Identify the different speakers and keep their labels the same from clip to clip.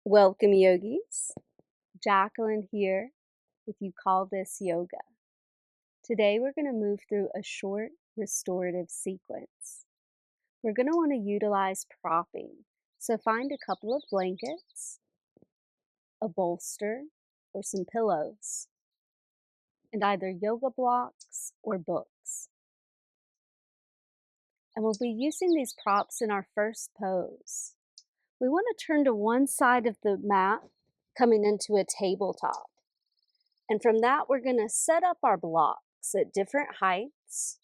Speaker 1: Welcome, yogis. Jacqueline here with You Call This Yoga. Today we're going to move through a short restorative sequence. We're going to want to utilize propping. So find a couple of blankets, a bolster, or some pillows, and either yoga blocks or books. And we'll be using these props in our first pose. We want to turn to one side of the mat, coming into a tabletop. And from that, we're going to set up our blocks at different heights.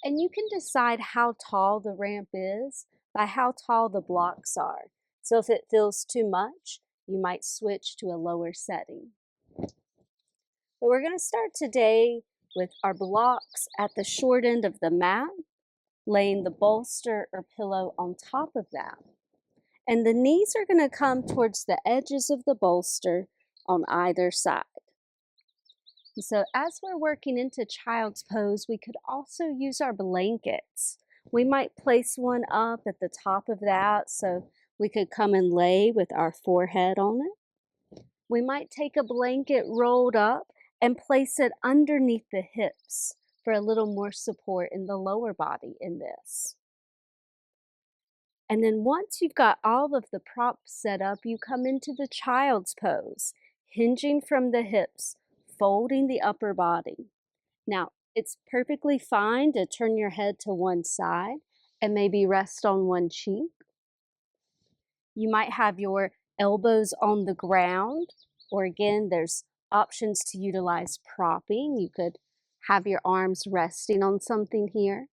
Speaker 1: And you can decide how tall the ramp is by how tall the blocks are. So if it feels too much, you might switch to a lower setting. But we're going to start today with our blocks at the short end of the mat, laying the bolster or pillow on top of that. And the knees are going to come towards the edges of the bolster on either side. So as we're working into child's pose, we could also use our blankets. We might place one up at the top of that so we could come and lay with our forehead on it. We might take a blanket rolled up and place it underneath the hips for a little more support in the lower body in this. And then once you've got all of the props set up, you come into the child's pose, hinging from the hips, folding the upper body. Now, it's perfectly fine to turn your head to one side and maybe rest on one cheek. You might have your elbows on the ground, or again, there's options to utilize propping. You could have your arms resting on something here.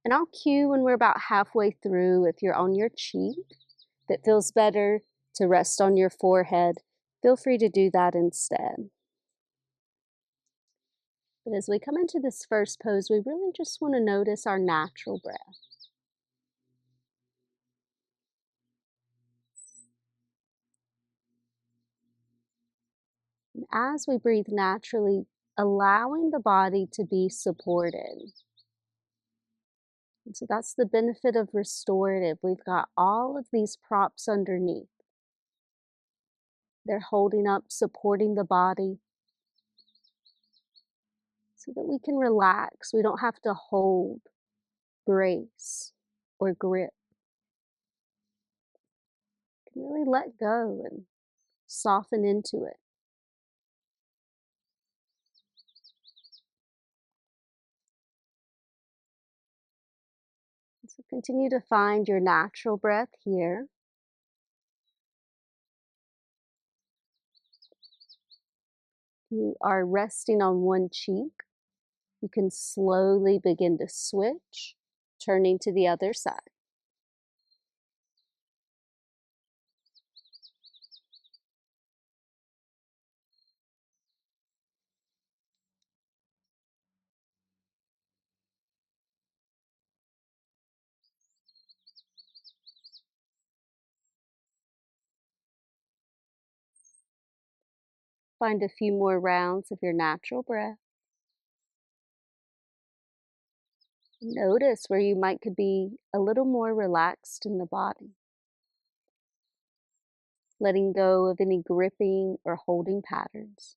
Speaker 1: And I'll cue when we're about halfway through. If you're on your cheek, if it feels better to rest on your forehead, feel free to do that instead. But as we come into this first pose, we really just want to notice our natural breath. And as we breathe naturally, allowing the body to be supported. And so that's the benefit of restorative. We've got all of these props underneath. They're holding up, supporting the body so that we can relax. We don't have to hold, brace, or grip. We can really let go and soften into it. So continue to find your natural breath here. You are resting on one cheek. You can slowly begin to switch, turning to the other side. Find a few more rounds of your natural breath. Notice where you could be a little more relaxed in the body. Letting go of any gripping or holding patterns.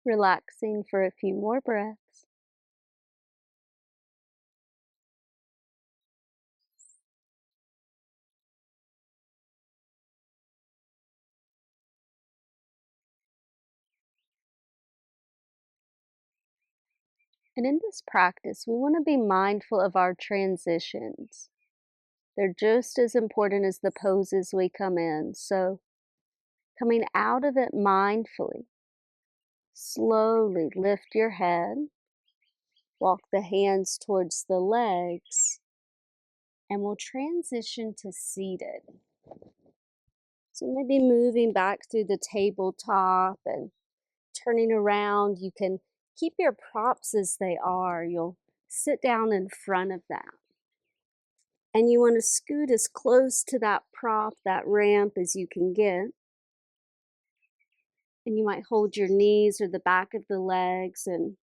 Speaker 1: Relaxing for a few more breaths. And in this practice, we want to be mindful of our transitions. They're just as important as the poses we come in. So coming out of it mindfully, slowly lift your head, walk the hands towards the legs, and we'll transition to seated. So maybe moving back through the tabletop and turning around. You can keep your props as they are. You'll sit down in front of them. And you want to scoot as close to that prop, that ramp, as you can get. And you might hold your knees or the back of the legs, and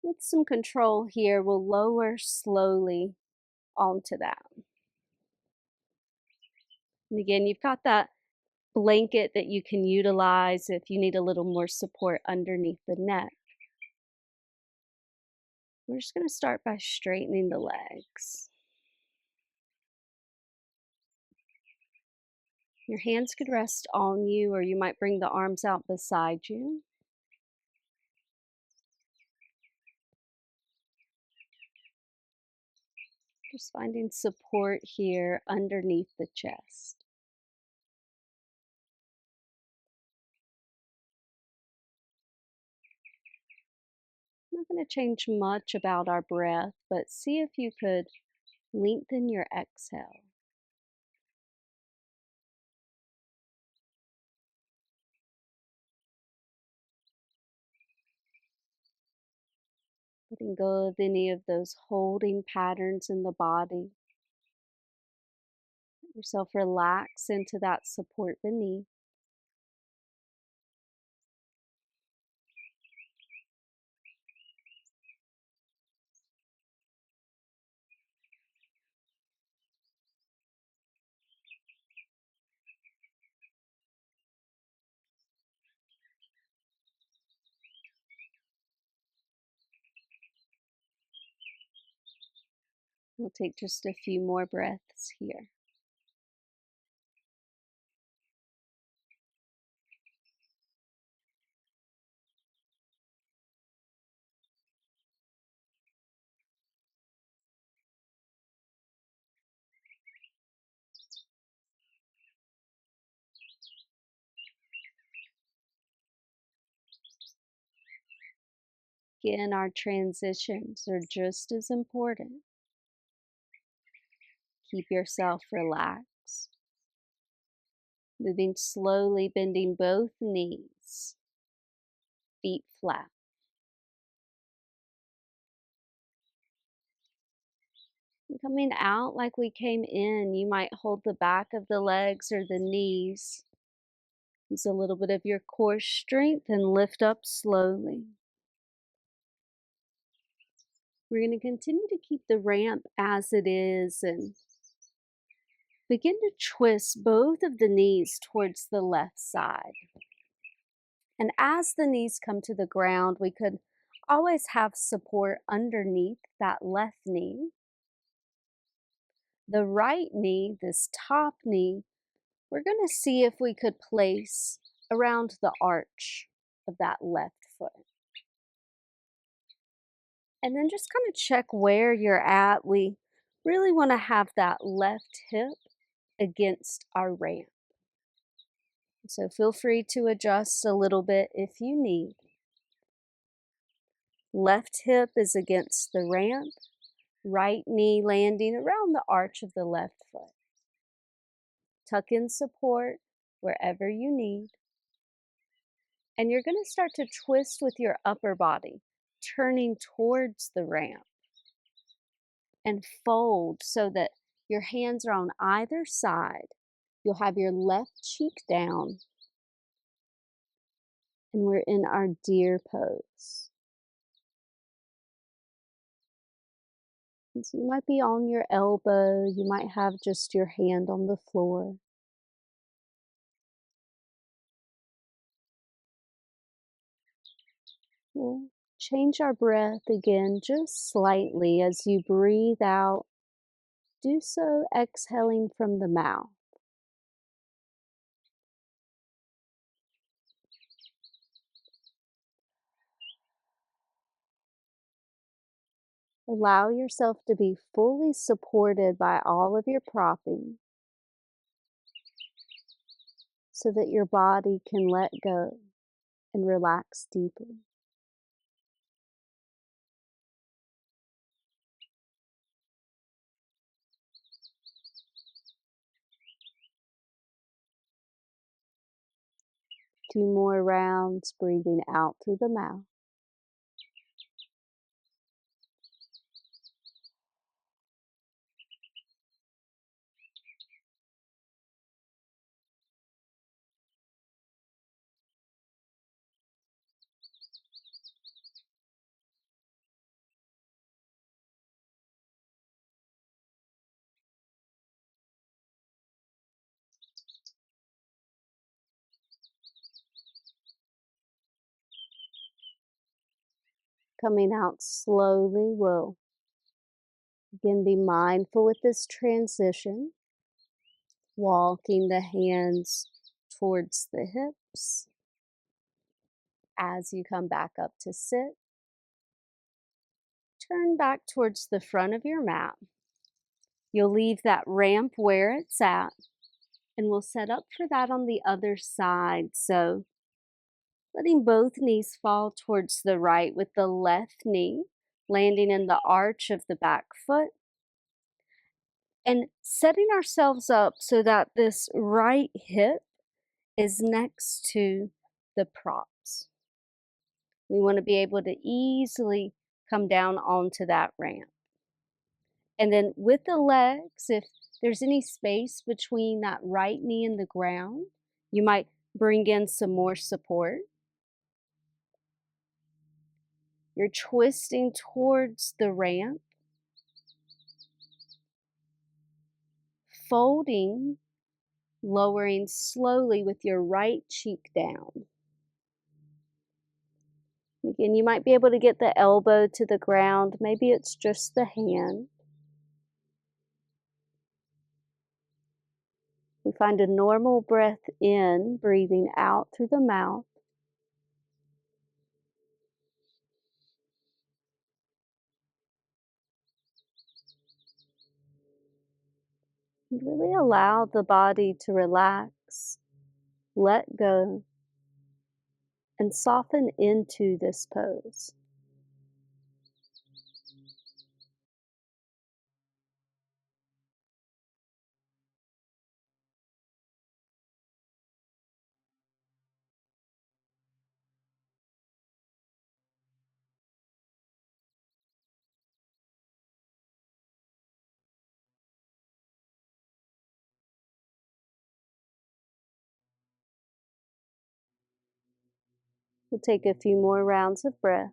Speaker 1: with some control here, we'll lower slowly onto that. And again, you've got that blanket that you can utilize if you need a little more support underneath the neck. We're just going to start by straightening the legs. Your hands could rest on you, or you might bring the arms out beside you. Just finding support here underneath the chest. I'm not going to change much about our breath, but see if you could lengthen your exhale. Letting go of any of those holding patterns in the body. Let yourself relax into that support beneath. We'll take just a few more breaths here. Again, our transitions are just as important. Keep yourself relaxed. Moving slowly, bending both knees, feet flat. And coming out like we came in, you might hold the back of the legs or the knees. Use a little bit of your core strength and lift up slowly. We're going to continue to keep the ramp as it is and begin to twist both of the knees towards the left side. And as the knees come to the ground, we could always have support underneath that left knee. The right knee, this top knee, we're going to see if we could place around the arch of that left foot. And then just kind of check where you're at. We really want to have that left hip against our ramp. So feel free to adjust a little bit if you need. Left hip is against the ramp, right knee landing around the arch of the left foot. Tuck in support wherever you need. And you're going to start to twist with your upper body, turning towards the ramp. And fold so that your hands are on either side. You'll have your left cheek down. And we're in our deer pose. And so you might be on your elbow, you might have just your hand on the floor. We'll change our breath again just slightly as you breathe out. Do so exhaling from the mouth. Allow yourself to be fully supported by all of your propping so that your body can let go and relax deeply. 2 more rounds, breathing out through the mouth. Coming out slowly, we'll again be mindful with this transition, walking the hands towards the hips. As you come back up to sit, turn back towards the front of your mat. You'll leave that ramp where it's at, and we'll set up for that on the other side. So letting both knees fall towards the right with the left knee landing in the arch of the back foot, and setting ourselves up so that this right hip is next to the props. We want to be able to easily come down onto that ramp. And then with the legs, if there's any space between that right knee and the ground, you might bring in some more support. You're twisting towards the ramp, folding, lowering slowly with your right cheek down. Again, you might be able to get the elbow to the ground. Maybe it's just the hand. We find a normal breath in, breathing out through the mouth. And really allow the body to relax, let go, and soften into this pose. We'll take a few more rounds of breath.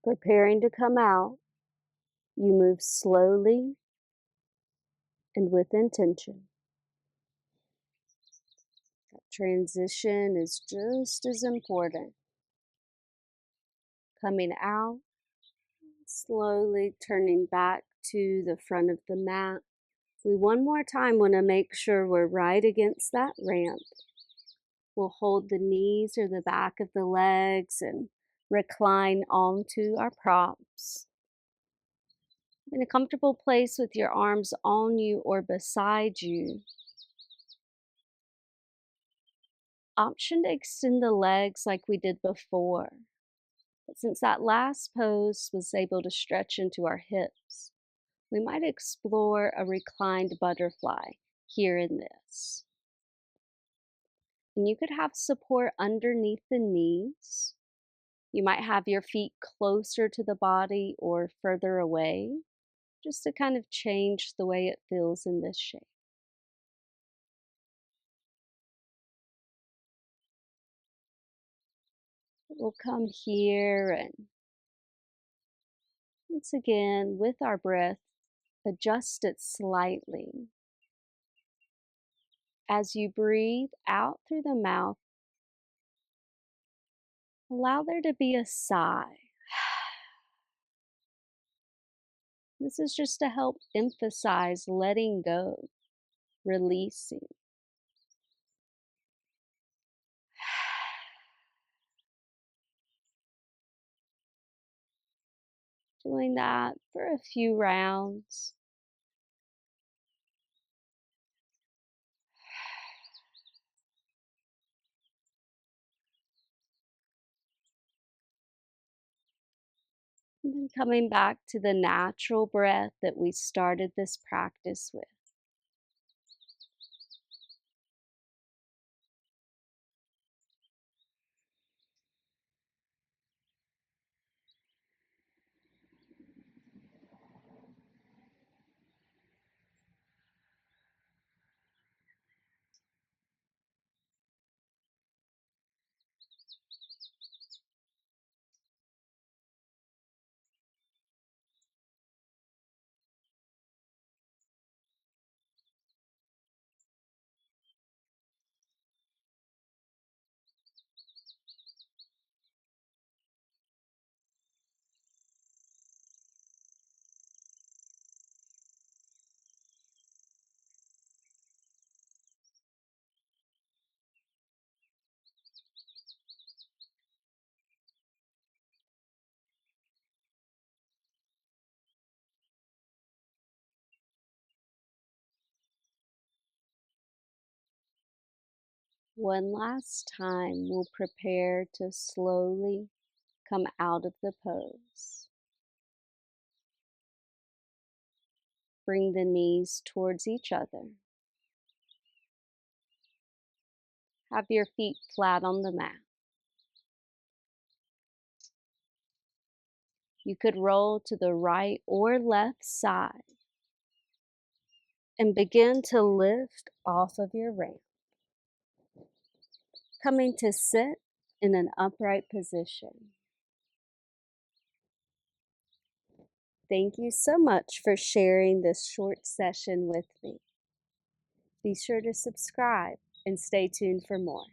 Speaker 1: Preparing to come out, you move slowly and with intention. That transition is just as important. Coming out, slowly turning back to the front of the mat. We one more time want to make sure we're right against that ramp. We'll hold the knees or the back of the legs and recline onto our props. In a comfortable place with your arms on you or beside you. Option to extend the legs like we did before. But since that last pose was able to stretch into our hips, we might explore a reclined butterfly here in this. And you could have support underneath the knees. You might have your feet closer to the body or further away, just to kind of change the way it feels in this shape. We'll come here and once again, with our breath, adjust it slightly. As you breathe out through the mouth, allow there to be a sigh. This is just to help emphasize letting go, releasing. Doing that for a few rounds. And then coming back to the natural breath that we started this practice with. One last time, we'll prepare to slowly come out of the pose. Bring the knees towards each other. Have your feet flat on the mat. You could roll to the right or left side and begin to lift off of your ramp, coming to sit in an upright position. Thank you so much for sharing this short session with me. Be sure to subscribe and stay tuned for more.